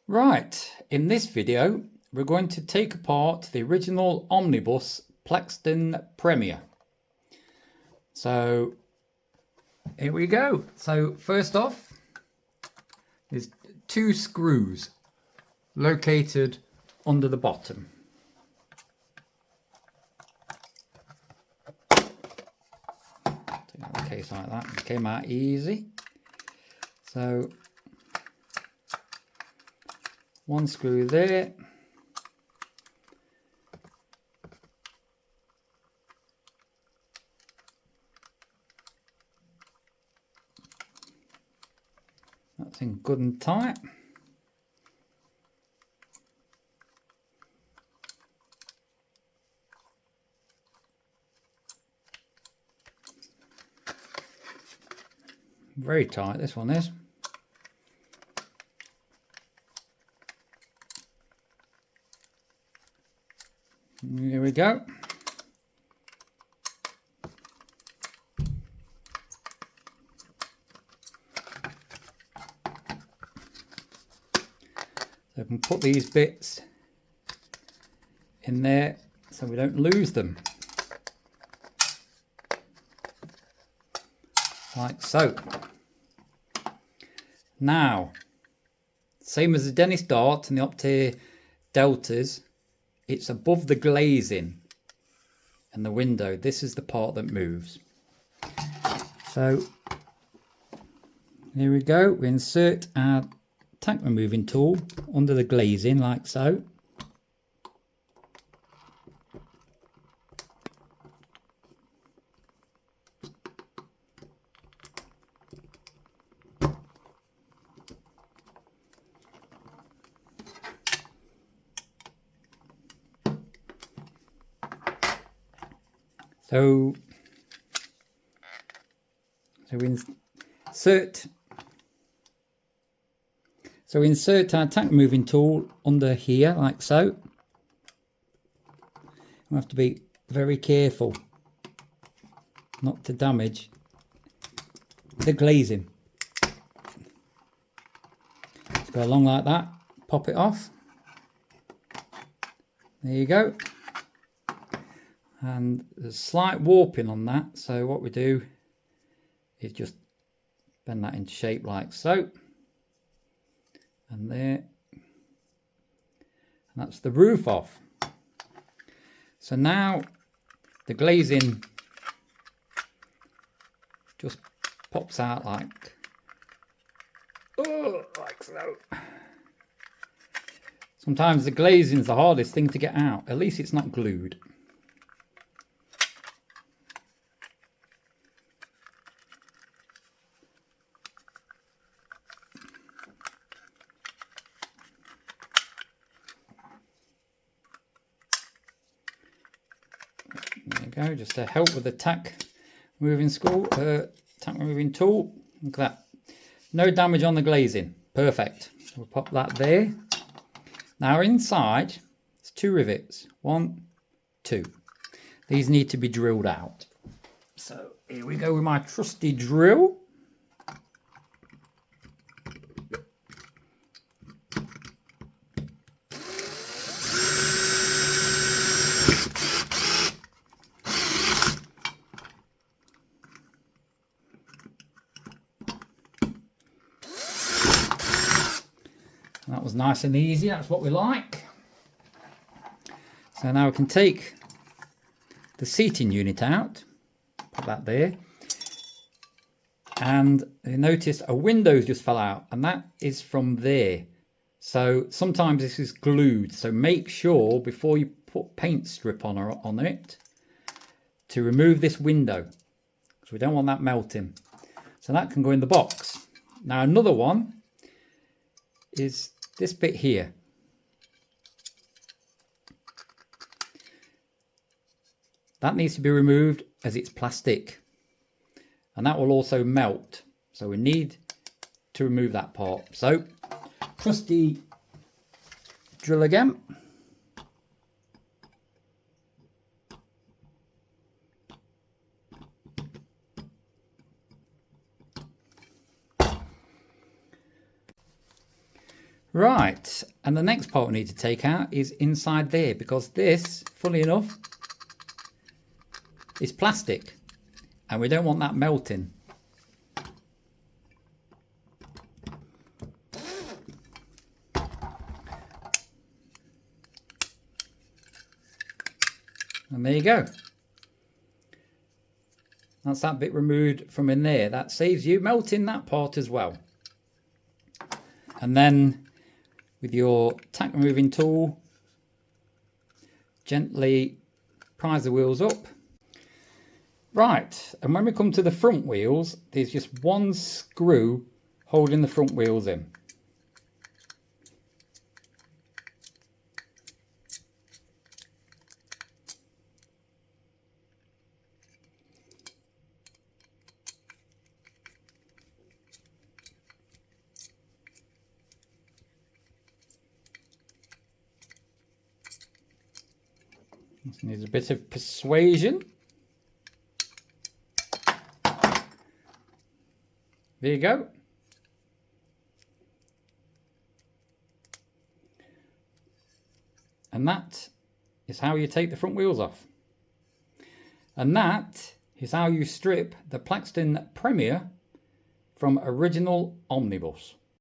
Right, in this video we're going to take apart the original omnibus Plaxton Priemere. So here we go. So first off, there's two screws located under the bottom. Take out the case like that. It came out easy. So one screw there. That's in good and tight. Very tight, this one is. Here we go. So I can put these bits in there so we don't lose them. Like so. Now, same as the Dennis Dart and the Optare Deltas, it's above the glazing and the window. This is the part that moves. So here we go. We insert our tack removing tool under the glazing like so. So we insert our tack removing tool under here like so. We have to be very careful not to damage the glazing. Let's go along like that, pop it off. There you go. And there's slight warping on that, so what we do is just bend that into shape like so. And there. And that's the roof off. So now the glazing just pops out like so. Sometimes the glazing is the hardest thing to get out. At least it's not glued. There you go, just to help with the tack removing tool. Look at that. No damage on the glazing. Perfect. We'll pop that there. Now inside, there's two rivets. 1, 2. These need to be drilled out. So here we go with my trusty drill. That was nice and easy, that's what we like. So now we can take the seating unit out, put that there, and you notice a window just fell out, and that is from there. So sometimes this is glued, so make sure before you put paint strip on it to remove this window, because we don't want that melting. So that can go in the box. Now another one is this bit here. That needs to be removed as it's plastic, and that will also melt, so we need to remove that part. So trusty drill again. Right, and the next part we need to take out is inside there, because this, funnily enough, is plastic and we don't want that melting. And there you go. That's that bit removed from in there. That saves you melting that part as well. And then with your tack removing tool, gently prise the wheels up. Right, and when we come to the front wheels, there's just one screw holding the front wheels in. This needs a bit of persuasion. There you go. And that is how you take the front wheels off. And that is how you strip the Plaxton Priemere from original Omnibus.